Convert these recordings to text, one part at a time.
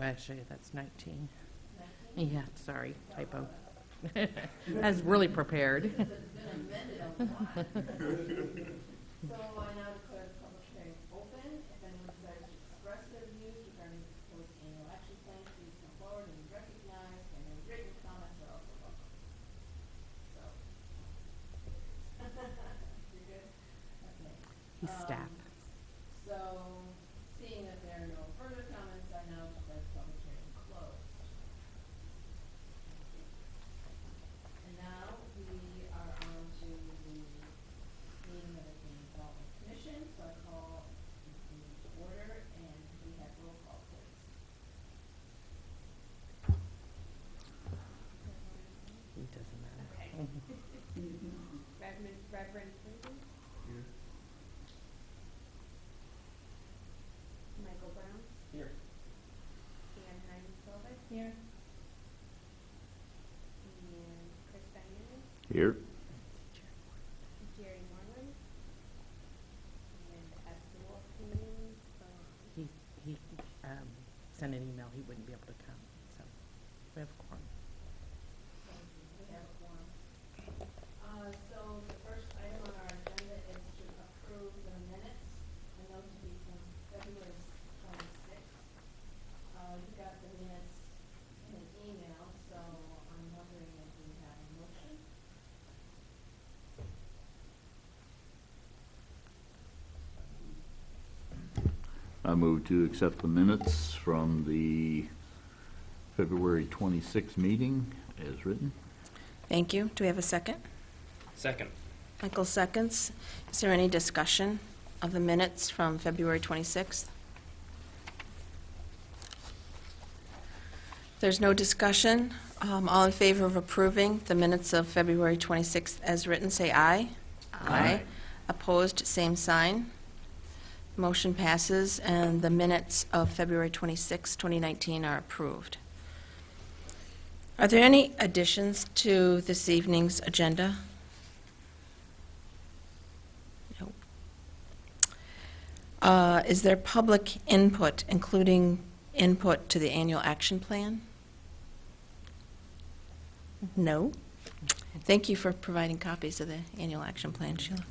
actually, that's 19. Yeah, sorry, typo. I was really prepared. So I now declare the public hearing open. If anyone desires to express their views regarding the proposed annual action plan, please come forward and be recognized, and any written comments are also welcome. So, you're good? Okay. He's staff. So, seeing that there are no further comments, I now declare the public hearing closed. And now we are on to the meeting of the Community Development Commission, so I call the meeting to order, and we have roll call, please. It doesn't matter. Okay. Reverend Clinton? Here. Michael Brown? Here. And Heidi Silva? Here. And Chris Diana? Here. Jerry Moreland? And Abdul Hakim? He sent an email, he wouldn't be able to come, so we have a quorum. We have a quorum. So the first item on our agenda is to approve the minutes. I know to be from February 26th. You got the minutes in an email, so I'm wondering if we have a motion. I move to accept the minutes from the February 26th meeting as written. Thank you. Do we have a second? Second. Michael seconds. Is there any discussion of the minutes from February 26th? There's no discussion. All in favor of approving the minutes of February 26th as written, say aye. Aye. Opposed, same sign. Motion passes, and the minutes of February 26, 2019 are approved. Are there any additions to this evening's agenda? Nope. Is there public input, including input to the annual action plan? No. Thank you for providing copies of the annual action plan, Sheila.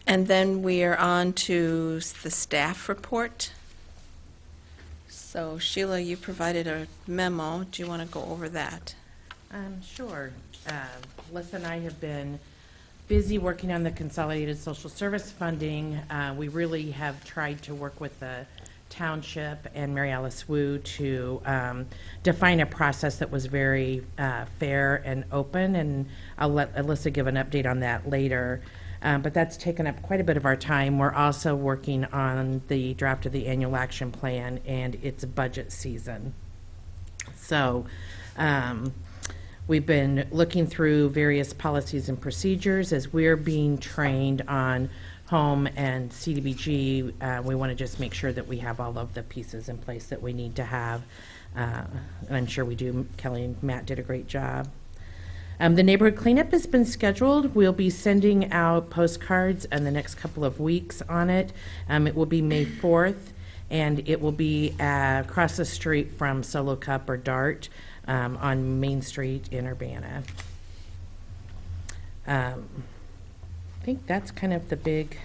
And then we are on to the staff report. So Sheila, you provided a memo. Do you want to go over that? Sure. Melissa and I have been busy working on the consolidated social service funding. We really have tried to work with the township and Mary Alice Wu to define a process that was very fair and open, and I'll let Alyssa give an update on that later. But that's taken up quite a bit of our time. We're also working on the draft of the annual action plan, and it's budget season. So we've been looking through various policies and procedures as we're being trained on home and CDBG. We want to just make sure that we have all of the pieces in place that we need to have. And I'm sure we do. Kelly and Matt did a great job. The neighborhood cleanup has been scheduled. We'll be sending out postcards in the next couple of weeks on it. It will be May 4th, and it will be across the street from Solo Cup or Dart on Main Street in Urbana. I think that's kind of the big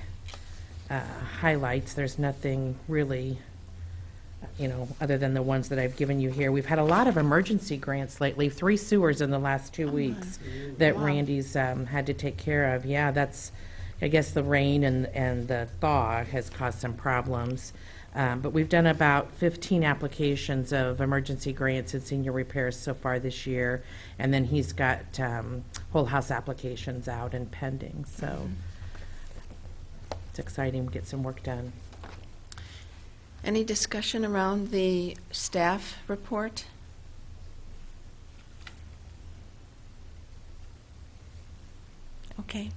highlights. There's nothing really, other than the ones that I've given you here. We've had a lot of emergency grants lately, 3 sewers in the last 2 weeks that Wow. Randy's had to take care of. Yeah, that's, I guess the rain and the thaw has caused some problems. But we've done about 15 applications of emergency grants and senior repairs so far this year. And then he's got whole house applications out and pending. So it's exciting to get some work done. Any discussion around the staff report? Okay.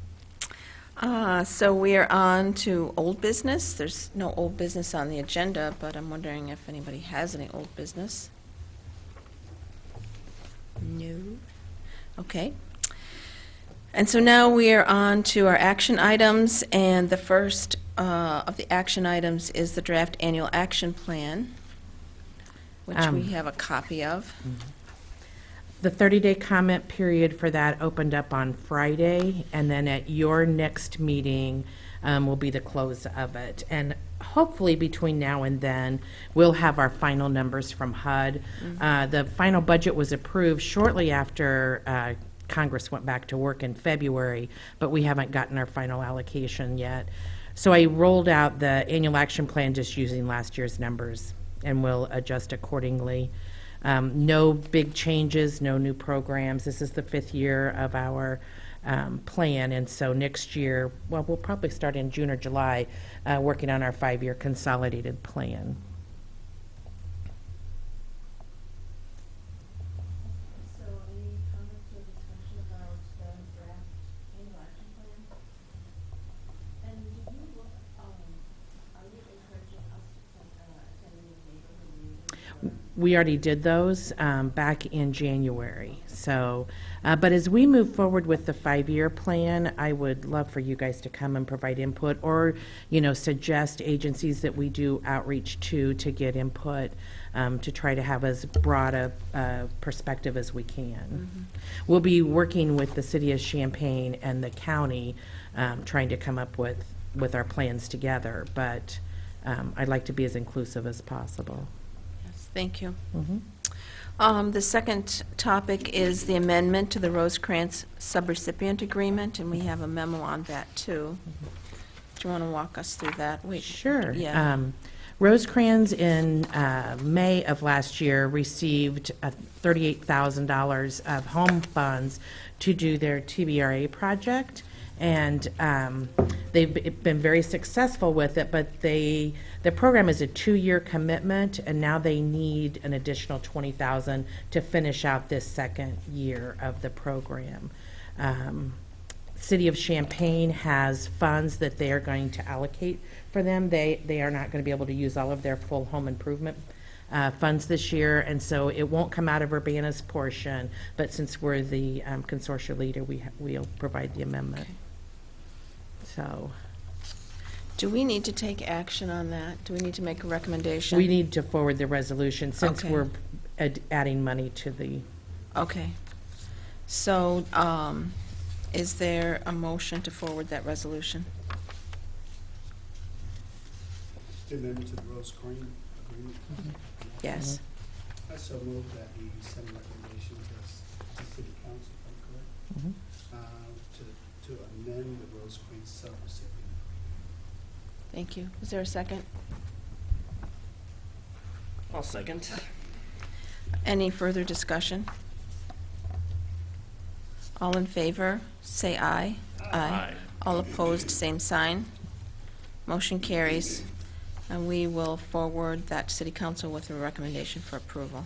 So we are on to old business. There's no old business on the agenda, but I'm wondering if anybody has any old business. No. Okay. And so now we are on to our action items, and the first of the action items is the draft annual action plan, which we have a copy of. The 30-day comment period for that opened up on Friday, and then at your next meeting will be the close of it. And hopefully between now and then, we'll have our final numbers from HUD. The final budget was approved shortly after Congress went back to work in February, but we haven't gotten our final allocation yet. So I rolled out the annual action plan just using last year's numbers, and we'll adjust accordingly. No big changes, no new programs. This is the 5th year of our plan, and so next year, well, we'll probably start in June or July working on our 5-year consolidated plan. So any comments or discussion about the draft annual action plan? And do you, are you encouraging us to attend any neighborhood meetings? We already did those back in January. So, but as we move forward with the 5-year plan, I would love for you guys to come and provide input, or, you know, suggest agencies that we do outreach to get input, to try to have as broad a perspective as we can. We'll be working with the city of Champaign and the county, trying to come up with our plans together, but I'd like to be as inclusive as possible. Yes, thank you. Mhm. The second topic is the amendment to the Rosecrans subrecipient agreement, and we have a memo on that, too. Do you want to walk us through that? Sure. Yeah. Rosecrans in May of last year received $38,000 of home funds to do their TBRA project, and they've been very successful with it, but the program is a 2-year commitment, and now they need an additional $20,000 to finish out this second year of the program. City of Champaign has funds that they are going to allocate for them. They are not going to be able to use all of their full home improvement funds this year, and so it won't come out of Urbana's portion, but since we're the consortia leader, we'll provide the amendment. So Do we need to take action on that? Do we need to make a recommendation? we need to forward the resolution since Okay. we're adding money to the, Okay. So, is there a motion to forward that resolution? The amendment to the Rose Crane agreement. Yes. I so move that we send recommendation to city council, if I'm correct, to amend the Rose Crane subrecipient. Thank you. Is there a second? I'll second. Any further discussion? All in favor, say aye. Aye. All opposed, same sign. Motion carries, and we will forward that to City Council with a recommendation for approval.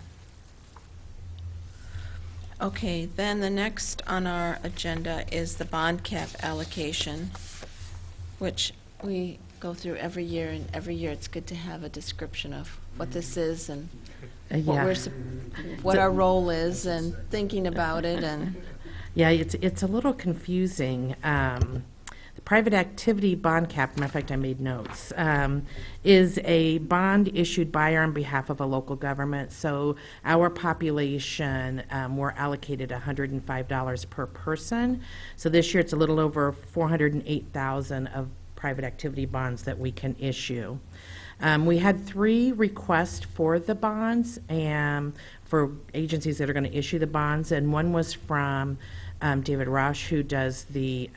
Okay, then the next on our agenda is the bond cap allocation, which we go through every year, and every year it's good to have a description of what this is and what yeah. we're, what our role is, and thinking about it, and Yeah, it's a little confusing. The private activity bond cap, matter of fact, I made notes, is a bond issued by or on behalf of a local government. So our population, we're allocated $105 per person. So this year it's a little over 408,000 of private activity bonds that we can issue. We had 3 requests for the bonds and for agencies that are going to issue the bonds, and one was from David Roche, who does the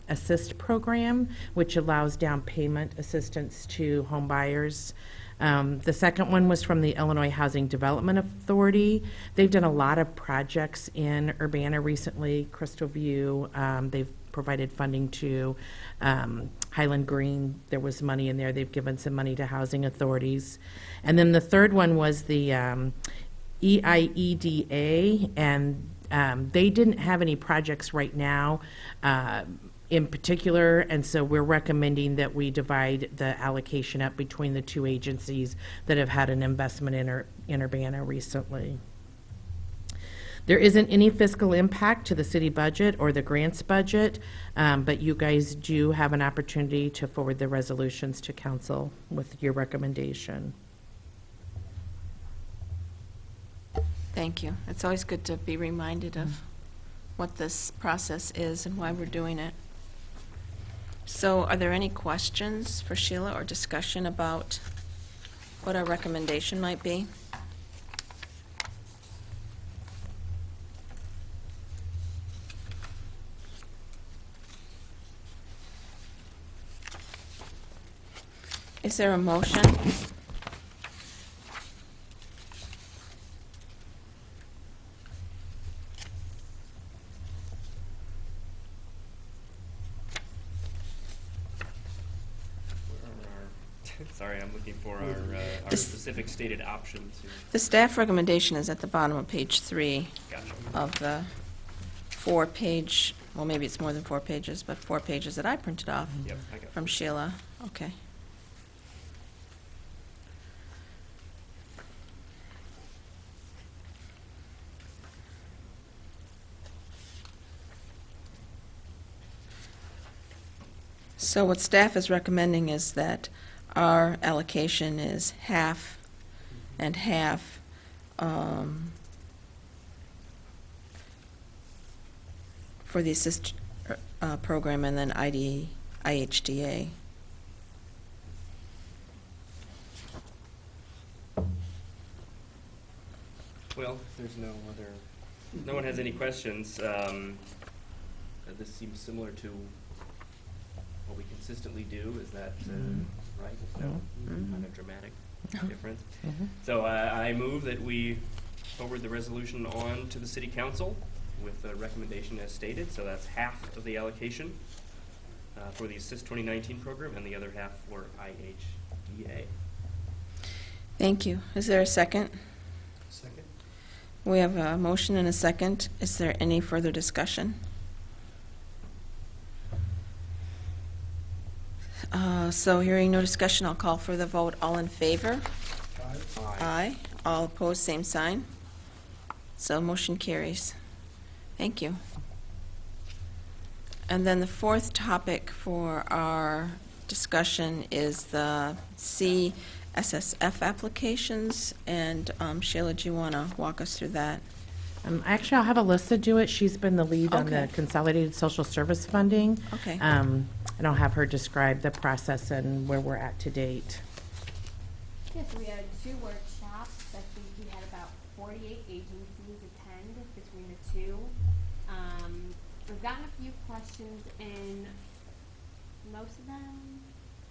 Assist program, which allows down payment assistance to home buyers. The second one was from the Illinois Housing Development Authority. They've done a lot of projects in Urbana recently, Crystal View. They've provided funding to Highland Green. There was money in there. They've given some money to housing authorities. And then the third one was the EIEDA, and they didn't have any projects right now in particular, and so we're recommending that we divide the allocation up between the 2 agencies that have had an investment in Urbana recently. There isn't any fiscal impact to the city budget or the grants budget, but you guys do have an opportunity to forward the resolutions to council with your recommendation. Thank you. It's always good to be reminded of what this process is and why we're doing it. So are there any questions for Sheila or discussion about what our recommendation might be? Is there a motion? Sorry, I'm looking for our This- specific stated options here. The staff recommendation is at the bottom of page 3 Gotcha. of the 4-page, well, maybe it's more than 4 pages, but 4 pages that I printed off Yep, I got it. from Sheila. Okay. So what staff is recommending is that our allocation is half and half, for the assist program and then IHDA. Well, if there's no one has any questions, this seems similar to what we consistently do. Is that right? No kind of dramatic difference. So I move that we forward the resolution on to the city council with the recommendation as stated. So that's half of the allocation for the Assist 2019 program and the other half for IHDA. Thank you. Is there a second? Second? We have a motion and a second. Is there any further discussion? So hearing no discussion, I'll call for the vote. All in favor? Aye. Aye. All opposed, same sign. So motion carries. Thank you. And then the fourth topic for our discussion is the CSSF applications. And Sheila, do you want to walk us through that? Actually, I'll have Alyssa do it. She's been the lead on the Okay. Consolidated Social Service Funding. Okay. And I'll have her describe the process and where we're at to date. Yes, we had 2 workshops. I think we had about 48 agencies attend between the 2. We've gotten a few questions in. Most of them,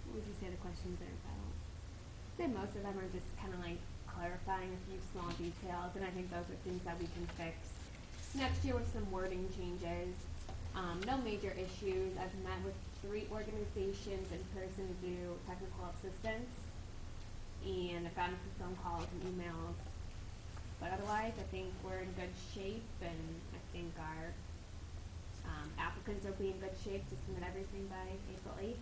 what would you say the questions are about? I'd say most of them are just kind of like clarifying a few small details, and I think those are things that we can fix next year with some wording changes. No major issues. I've met with 3 organizations in person to do technical assistance, and I've gotten some phone calls and emails. But otherwise, I think we're in good shape, and I think our applicants will be in good shape to submit everything by April 8th.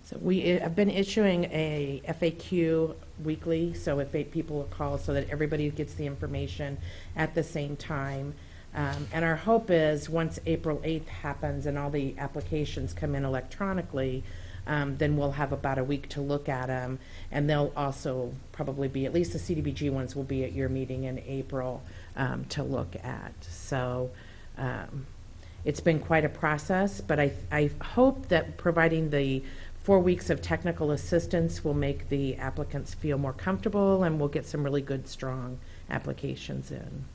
So we have been issuing a FAQ weekly, so if people will call so that everybody gets the information at the same time. And our hope is once April 8th happens and all the applications come in electronically, then we'll have about a week to look at them. And they'll also probably be, at least the CDBG ones will be at your meeting in April to look at. So it's been quite a process, but I hope that providing the 4 weeks of technical assistance will make the applicants feel more comfortable, and we'll get some really good, strong applications in.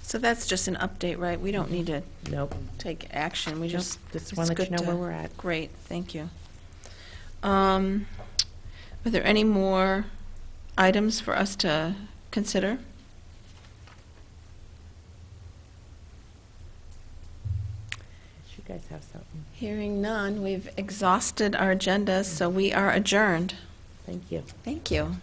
So that's just an update, right? We don't need to Nope. take action. We Nope. just Just it's want to let you good know where we're at. Great, thank you. Are there any more items for us to consider? You guys have something. Hearing none, we've exhausted our agenda, so we are adjourned. Thank you. Thank you.